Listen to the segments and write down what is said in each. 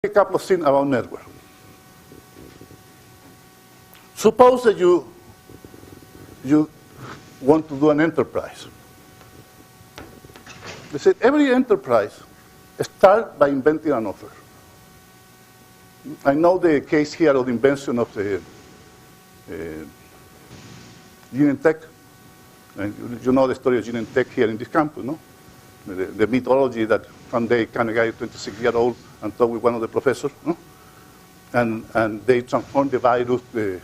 A couple of things about network. Suppose that you want to do an enterprise. They said every enterprise starts by inventing an offer. I know the case here of the invention of the Tech. You know the story of Tech here in this campus, no? The mythology that one day kind of guy, 26-year-old, and talked with one of the professors, no? And they transformed the virus, the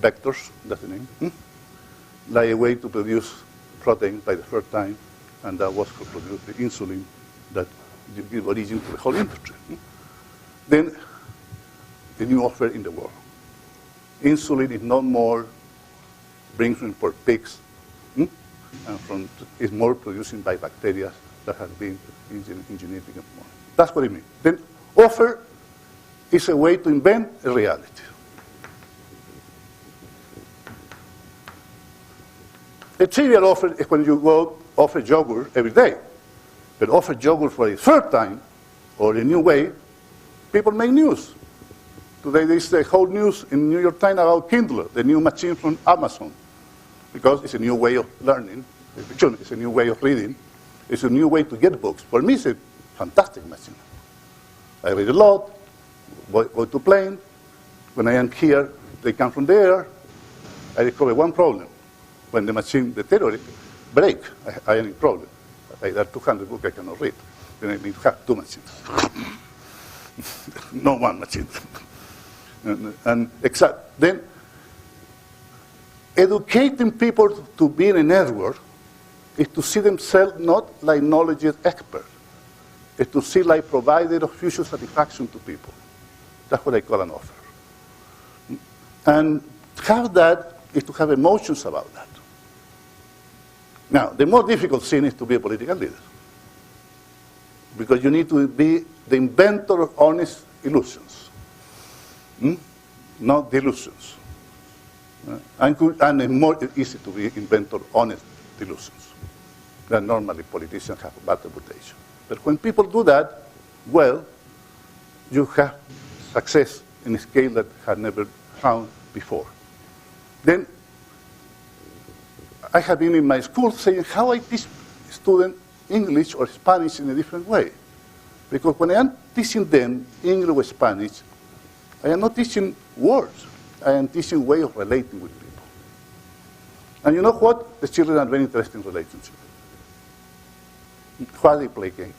vectors, that's the name, like a way to produce protein by the first time, and that was to produce the insulin that gave origin to the whole industry. Then, the new offer in the world. Insulin is no more brings for pigs, and is more produced by bacteria that have been engineered. That's what it means. Then, offer is a way to invent a reality. A trivial offer is when you go offer yogurt every day. But offer yogurt for a third time, or a new way, people make news. Today there is the whole news in New York Times about Kindle, the new machine from Amazon, because it's a new way of learning, it's a new way of reading, it's a new way to get books. For me, it's a fantastic machine. I read a lot, go to plane. When I am here, they come from there. I discover one problem. When the machine deteriorates, break, I have a problem. There are 200 books I cannot read. Then I need to have two machines. No one machine. Then, educating people to be in a network is to see themselves not like knowledge experts. It's to see like provider of future satisfaction to people. That's what I call an offer. And to have that is to have emotions about that. Now, the more difficult thing is to be a political leader. Because you need to be the inventor of honest illusions. Not delusions. And it's more easy to be inventor of honest delusions than normally politicians have a bad reputation. But when people do that, well, you have success in a scale that had never found before. Then, I have been in my school saying how I teach students English or Spanish in a different way. Because when I am teaching them English or Spanish, I am not teaching words. I am teaching way of relating with people. And you know what? The children are very interested in relationships. Why they play games.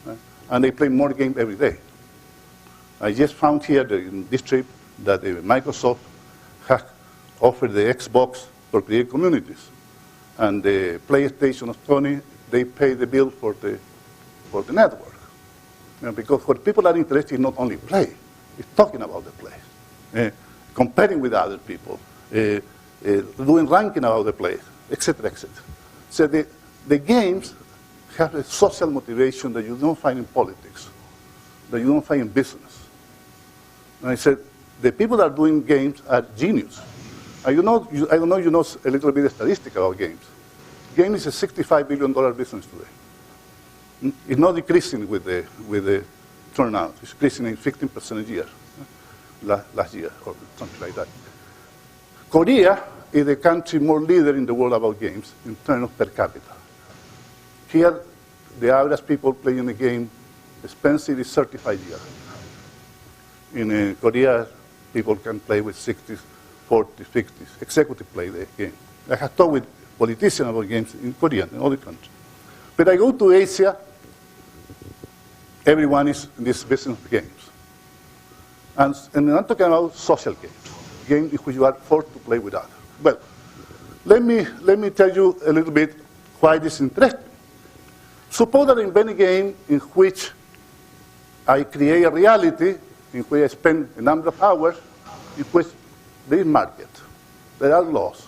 Right? And they play more games every day. I just found here in this trip that Microsoft has offered the Xbox for create communities. And the PlayStation of Sony, they pay the bill for the network. Because what people are interested in not only play, it's talking about the play, comparing with other people, doing ranking about the play, etc., etc. So the games have a social motivation that you don't find in politics, that you don't find in business. And I said, the people that are doing games are genius. I don't know you know a little bit of statistics about games. Games is a $65 billion business today. It's not decreasing with the turnout. It's increasing in 15% a year, last year, or something like that. Korea is the country more leader in the world about games in terms of per capita. Here, the average people playing the game, expensive is 35 years. In Korea, people can play with 60s, 40s, 50s. Executives play the game. I have talked with politicians about games in Korea and other countries. But I go to Asia, everyone is in this business of games. And I'm talking about social games, games in which you are forced to play with others. Well, let me tell you a little bit why this is interesting. Suppose that I invent a game in which I create a reality, in which I spend a number of hours, in which there is market, there are laws,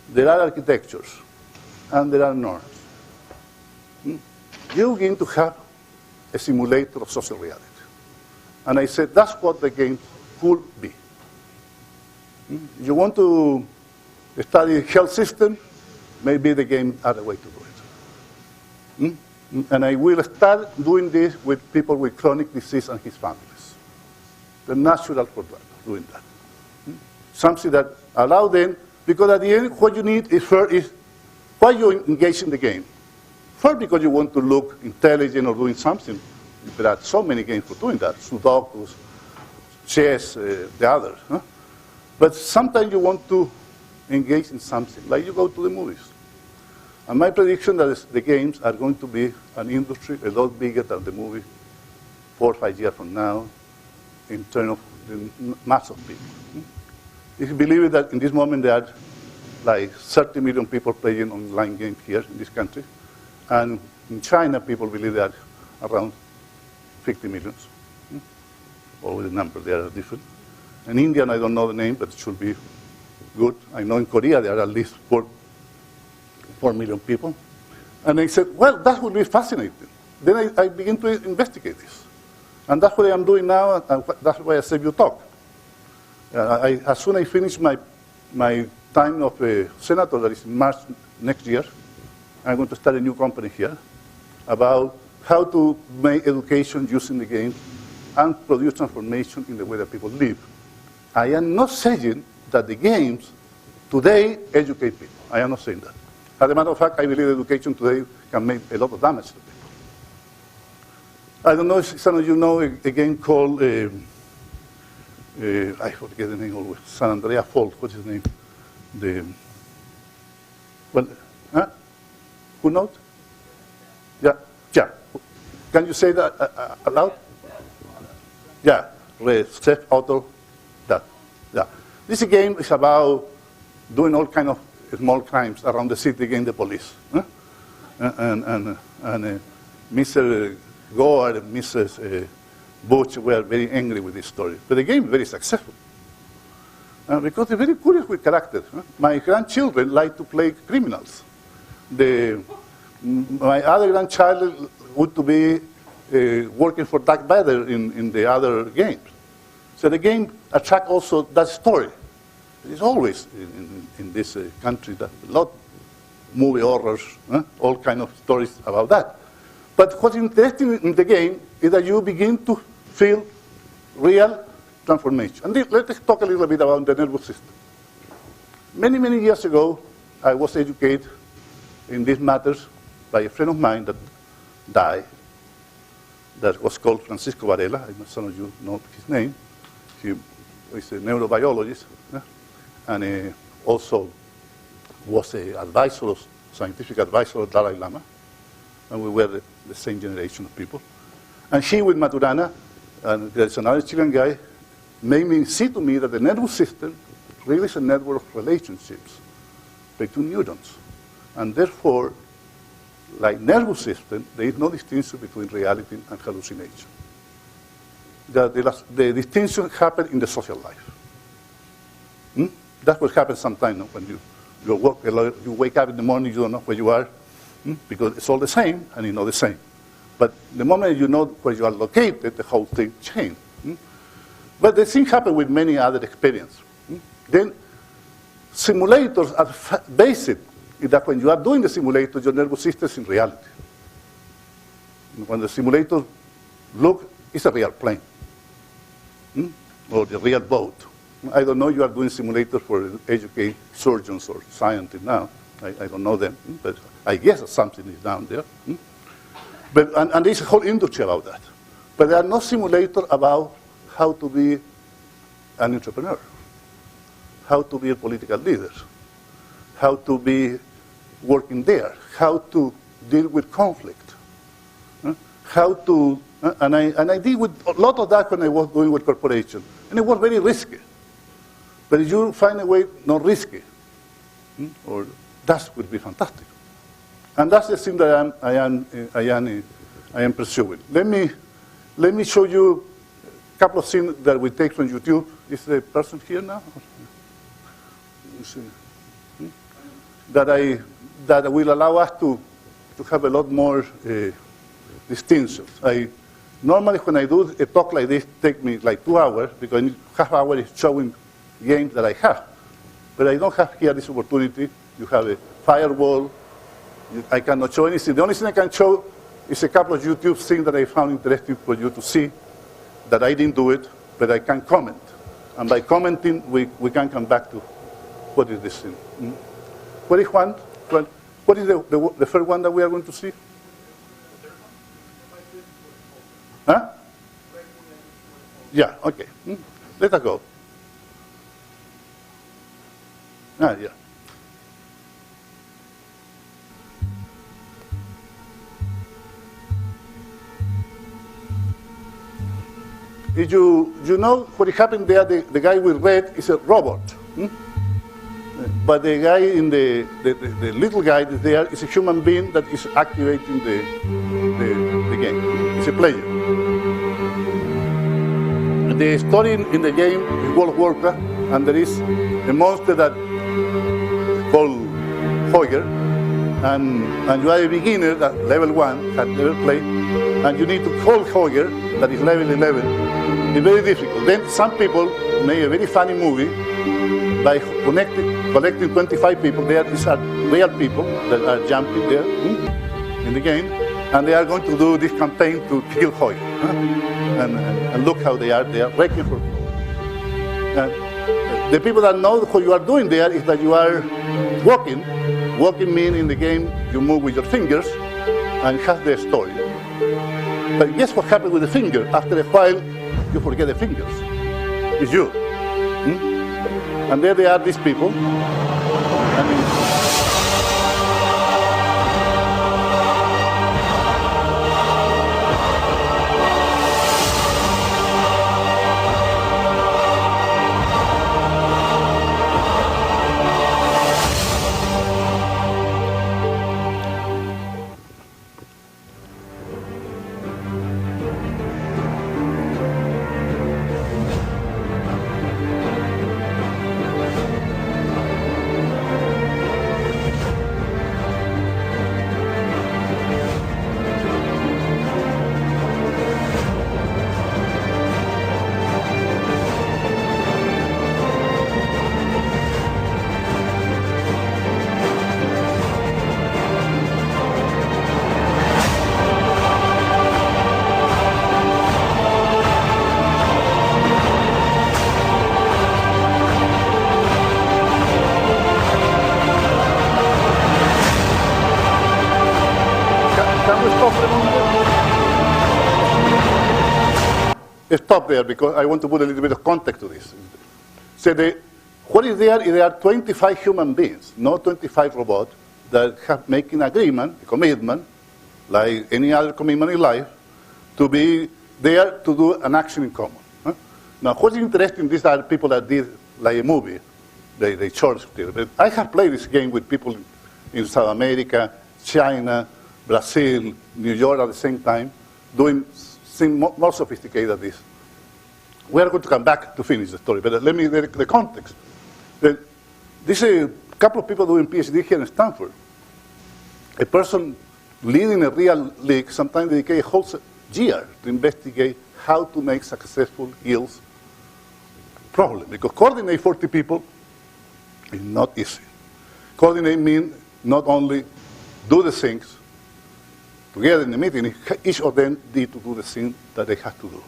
there are architectures, and there are norms. You're going to have a simulator of social reality. And I said, that's what the game could be. You want to study health system, maybe the game are the way to do it. And I will start doing this with people with chronic disease and his families. The natural for that, doing that. Something that allow them, because at the end, what you need is first is why you engage in the game. First, because you want to look intelligent or doing something. There are so many games for doing that, Sudoku, chess, the others. Huh? But sometimes you want to engage in something, like you go to the movies. And my prediction that the games are going to be an industry a lot bigger than the movie 4 or 5 years from now in terms of the mass of people. If you believe it that in this moment there are like 30 million people playing online games here in this country, and in China people believe there are around 50 million. All the numbers there are different. In India, I don't know the name, but it should be good. I know in Korea there are at least 4 million people. And I said, well, that would be fascinating. Then I begin to investigate this. And that's what I am doing now, and that's why I said you talk. As soon as I finish my time of senator, that is in March next year, I'm going to start a new company here about how to make education using the games and produce transformation in the way that people live. I am not saying that the games today educate people. I am not saying that. As a matter of fact, I believe education today can make a lot of damage to people. I don't know if some of you know a game called, I forget the name always, San Andreas Fault. What's his name? Who knows? Yeah. Can you say that aloud? Yeah, self-author, that. Yeah. This game is about doing all kind of small crimes around the city against the police. Huh? And Mr. Gore and Mrs. Bush were very angry with this story. But the game is very successful. Because they're very curious with characters. Huh? My grandchildren like to play criminals. My other grandchild would to be working for Darth Vader in the other games. So the game attracts also that story. It's always in this country that a lot movie horrors, all kind of stories about that. But what's interesting in the game is that you begin to feel real transformation. And let's talk a little bit about the nervous system. Many, many years ago, I was educated in these matters by a friend of mine that died, that was called Francisco Varela. Some of you know his name. He is a neurobiologist, and also was an advisor, scientific advisor of Dalai Lama, and we were the same generation of people. And he, with Maturana, and there's another Chilean guy, made me see to me that the nervous system really is a network of relationships between neurons. And therefore, like nervous system, there is no distinction between reality and hallucination. The distinction happens in the social life. That's what happens sometimes when you wake up in the morning, you don't know where you are, because it's all the same, and you know the same. But the moment you know where you are located, the whole thing changes. But the same happens with many other experiences. Then simulators are basic in that when you are doing the simulator, your nervous system is in reality. When the simulator look, it's a real plane, or the real boat. I don't know, you are doing simulators for educate surgeons or scientists now. I don't know them, but I guess something is down there. But, and there's a whole industry about that. But there are no simulators about how to be an entrepreneur, how to be a political leader, how to be working there, how to deal with conflict, how to, and I did with a lot of that when I was doing with corporations, and it was very risky. But if you find a way not risky, or that would be fantastic. And that's the thing that I am pursuing. Let me show you a couple of things that we take from YouTube. Is the person here now? That will allow us to have a lot more distinctions. Normally when I do a talk like this, it takes me like 2 hours, because I need half hour is showing games that I have. But I don't have here this opportunity. You have a firewall. I cannot show anything. The only thing I can show is a couple of YouTube things that I found interesting for you to see, that I didn't do it, but I can comment. And by commenting, we can come back to what is this thing. What is one? Well, what is the first one that we are going to see? Huh? Yeah, okay. Let us go. Yeah. If you know what happened there, the guy with red is a robot. But the guy in the little guy there is a human being that is activating the game. It's a player. The story in the game is World of Warcraft, and there is a monster that called Hoyer, and you are a beginner that level 1 had never played, and you need to call Hoyer, that is level 11. It's very difficult. Then some people made a very funny movie by collecting 25 people. These are real people that are jumping there in the game, and they are going to do this campaign to kill Hoyer. And look how they are wrecking for people. The people that know what you are doing there is that you are walking. Walking means in the game you move with your fingers, and it has the story. But guess what happens with the finger? After a while, you forget the fingers. It's you. And there they are, these people. Stop there because I want to put a little bit of context to this. So what is there? There are 25 human beings, not 25 robots, that have making agreement, a commitment, like any other commitment in life, to be there to do an action in common. Now, what's interesting, these are people that did like a movie, they short it. But I have played this game with people in South America, China, Brazil, New York at the same time, doing things more sophisticated than this. We are going to come back to finish the story, but let me the context. This is a couple of people doing PhD here in Stanford. A person leading a real league sometimes dedicate a whole year to investigate how to make successful yields problem. Because coordinate 40 people is not easy. Coordinate means not only do the things together in the meeting, each of them need to do the thing that they have to do.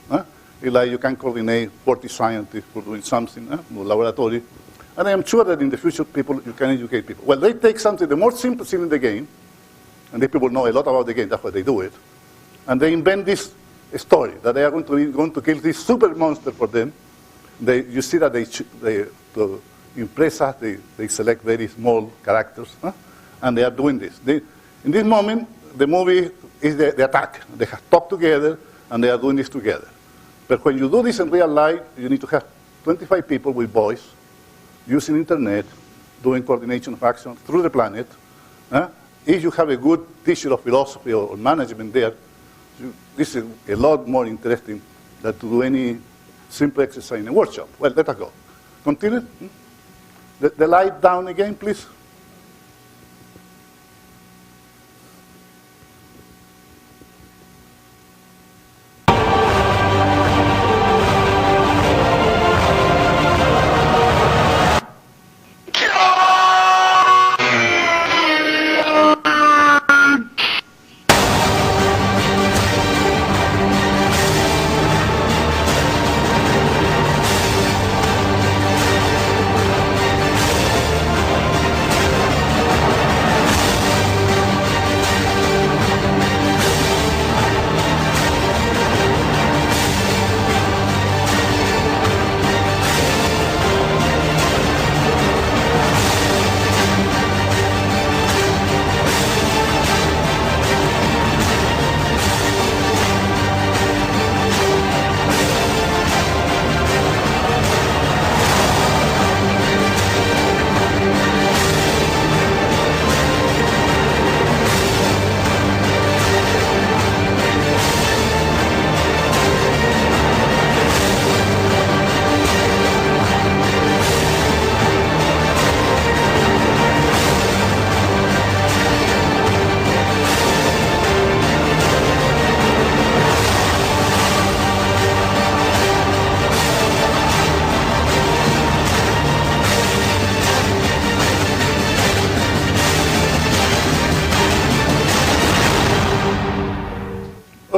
It's like you can coordinate 40 scientists for doing something in the laboratory. And I am sure that in the future, you can educate people. Well, they take something, the more simple thing in the game, and the people know a lot about the game, that's why they do it, and they invent this story, that they are going to kill this super monster for them. You see that to impress us, they select very small characters, and they are doing this. In this moment, the movie is the attack. They have talked together, and they are doing this together. But when you do this in real life, you need to have 25 people with voice, using internet, doing coordination of action through the planet. If you have a good teacher of philosophy or management there, this is a lot more interesting than to do any simple exercise in a workshop. Well, let us go. Continue. The light down again, please.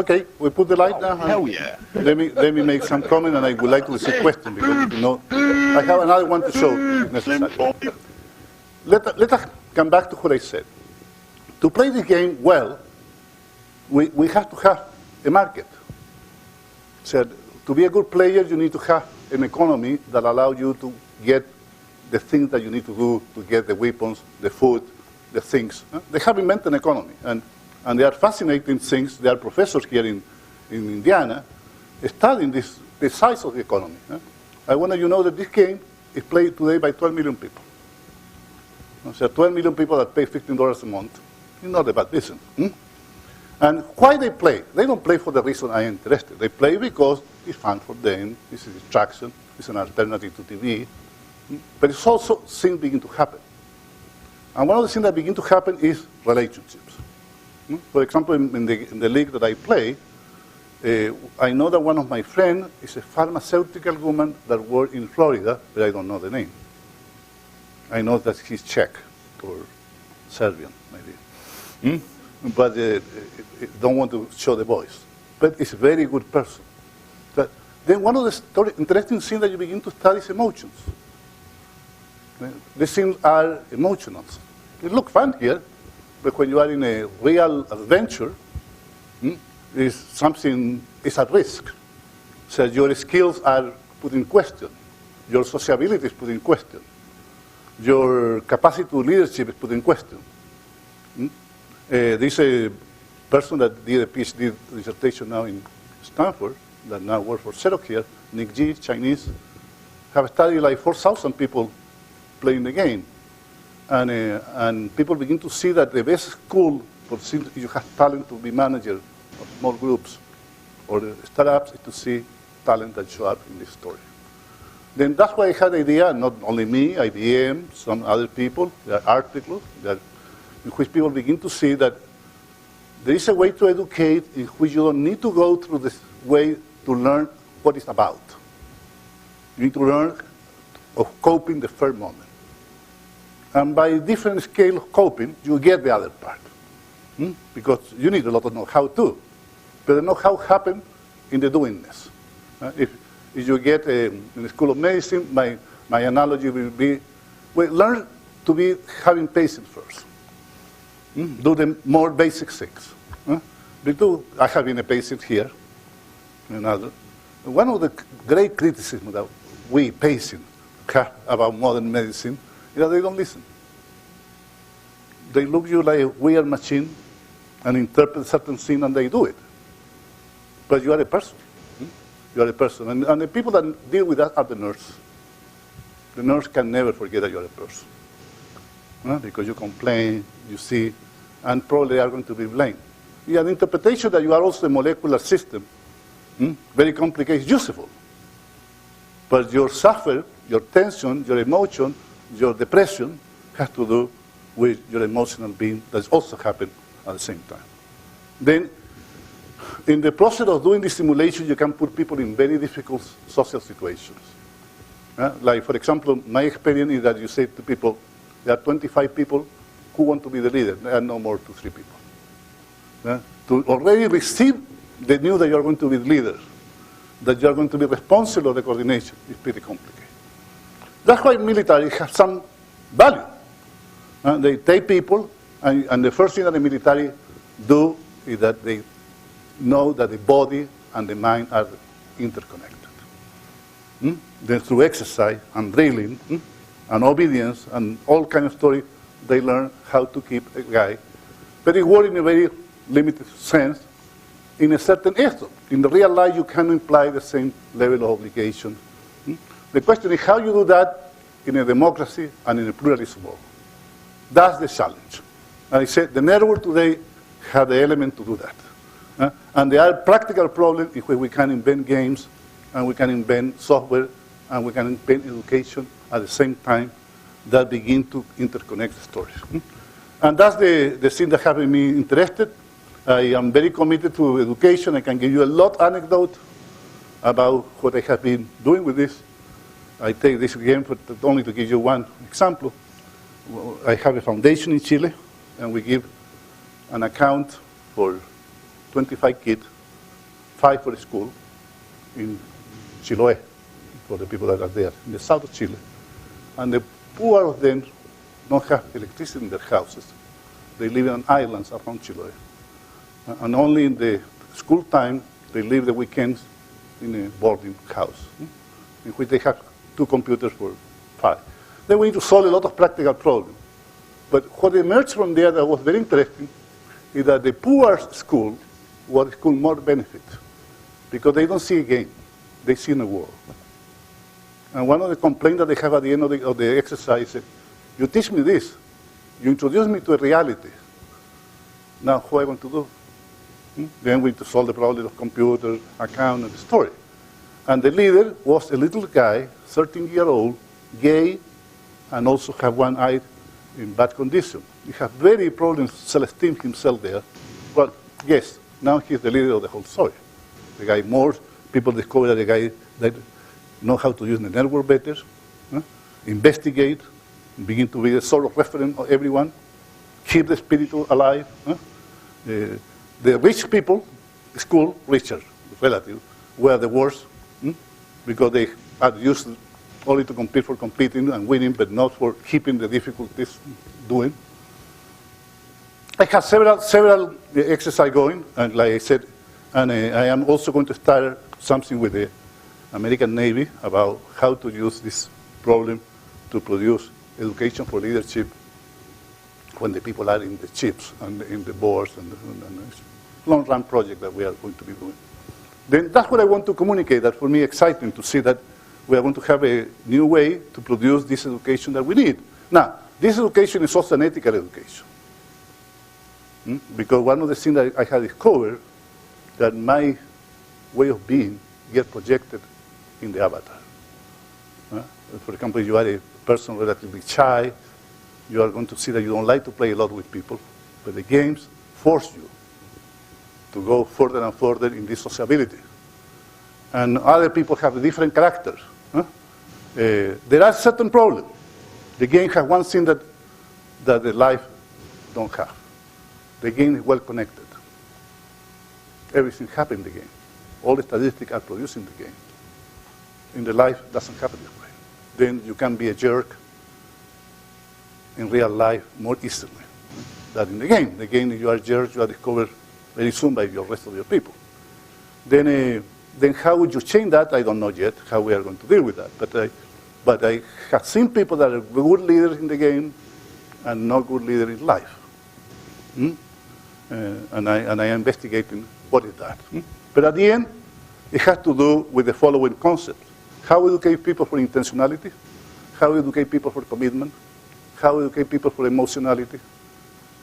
Okay, we put the light down. Hell yeah. Let me make some comment, and I would like to receive questions, because, you know, I have another one to show if necessary. Let us come back to what I said. To play the game well, we have to have a market. So to be a good player, you need to have an economy that allows you to get the things that you need to do to get the weapons, the food, the things. They have invented an economy, and they are fascinating things. There are professors here in Indiana studying the size of the economy. I want you to know that this game is played today by 12 million people. So 12 million people that pay $15 a month. It's not a bad business. And why they play? They don't play for the reason I am interested. They play because it's fun for them, it's a distraction, it's an alternative to TV. But it's also things begin to happen. And one of the things that begin to happen is relationships. For example, in the league that I play, I know that one of my friends is a pharmaceutical woman that works in Florida, but I don't know the name. I know that he's Czech or Serbian, maybe. But don't want to show the voice. But it's a very good person. Then one of the interesting things that you begin to study is emotions. These things are emotional. They look fun here, but when you are in a real adventure, it's at risk. So your skills are put in question. Your sociability is put in question. Your capacity to leadership is put in question. There's a person that did a PhD dissertation now in Stanford, that now works for Xerox here, Nick G, Chinese, have studied like 4,000 people playing the game. And people begin to see that the best school for if you have talent to be manager of small groups or the startups is to see talent that show up in this story. Then that's why I had the idea, not only me, IBM, some other people, there are articles in which people begin to see that there is a way to educate in which you don't need to go through this way to learn what it's about. You need to learn of coping the first moment. And by different scale of coping, you get the other part. Because you need a lot of know-how too. But the know-how happens in the doingness. If you get in the School of Medicine, my analogy will be, well, learn to be having patience first. Do the more basic things. I have been a patient here. Another. One of the great criticisms that we patients have about modern medicine is that they don't listen. They look at you like a weird machine and interpret certain things, and they do it. But you are a person. You are a person. And the people that deal with that are the nurse. The nurse can never forget that you are a person. Because you complain, you see, and probably are going to be blamed. You have the interpretation that you are also a molecular system. Very complicated, useful. But your suffer, your tension, your emotion, your depression has to do with your emotional being that's also happened at the same time. Then, in the process of doing this simulation, you can put people in very difficult social situations. Like, for example, my experience is that you say to people, there are 25 people who want to be the leader. There are no more than 3 people. To already receive the news that you are going to be the leader, that you are going to be responsible for the coordination, is pretty complicated. That's why military has some value. They take people, and the first thing that the military do is that they know that the body and the mind are interconnected. Then through exercise and drilling and obedience and all kind of story, they learn how to keep a guy, but it works in a very limited sense, in a certain ethos. In the real life, you can imply the same level of obligation. The question is how you do that in a democracy and in a pluralism world. That's the challenge. And I said the network today has the element to do that. And there are practical problems in which we can invent games, and we can invent software, and we can invent education at the same time that begin to interconnect the stories. And that's the thing that has me interested. I am very committed to education. I can give you a lot of anecdote about what I have been doing with this. I take this again only to give you one example. I have a foundation in Chile, and we give an account for 25 kids fight for a school in Chiloé, for the people that are there, in the south of Chile. And the poor of them don't have electricity in their houses. They live on islands around Chiloé. And only in the school time, they live the weekends in a boarding house, in which they have 2 computers for 5. Then we need to solve a lot of practical problems. But what emerged from there that was very interesting is that the poor school was a school more benefit, because they don't see a game, they see in a world. And one of the complaints that they have at the end of the exercise is, you teach me this, you introduce me to a reality. Now what am I going to do? Then we need to solve the problem of computer, account, and the story. And the leader was a little guy, 13-year-old, gay, and also have one eye in bad condition. He had very problems self-esteem himself there. Well, yes, now he's the leader of the whole story. The guy more, people discover that the guy that knows how to use the network better, investigate, begin to be the sort of reference of everyone, keep the spirit alive. The rich people, school, richer, relative, were the worst, because they are used only to compete for competing and winning, but not for keeping the difficulties doing. I have several exercises going, and like I said, and I am also going to start something with the American Navy about how to use this problem to produce education for leadership when the people are in the chips and in the boards and long-run project that we are going to be doing. Then that's what I want to communicate. That for me exciting to see that we are going to have a new way to produce this education that we need. Now, this education is also an ethical education. Because one of the things that I have discovered that my way of being gets projected in the avatar. For example, if you are a person relatively shy, you are going to see that you don't like to play a lot with people, but the games force you to go further and further in this sociability. And other people have different characters. There are certain problems. The game has one thing that the life don't have. The game is well connected. Everything happens in the game. All the statistics are produced in the game. In the life, it doesn't happen this way. Then you can be a jerk in real life more easily than in the game. The game, if you are a jerk, you are discovered very soon by the rest of your people. Then how would you change that? I don't know yet how we are going to deal with that. But I have seen people that are good leaders in the game and not good leaders in life. And I am investigating what is that. But at the end, it has to do with the following concept. How we educate people for intentionality, how we educate people for commitment, how we educate people for emotionality,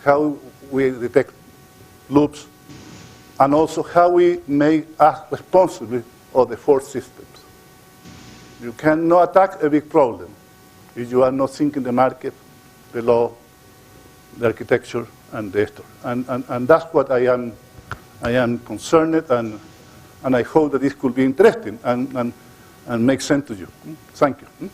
how we detect loops, and also how we make us responsible of the 4 systems. You cannot attack a big problem if you are not thinking the market, the law, the architecture, and the story. And that's what I am concerned, and I hope that this could be interesting and make sense to you. Thank you.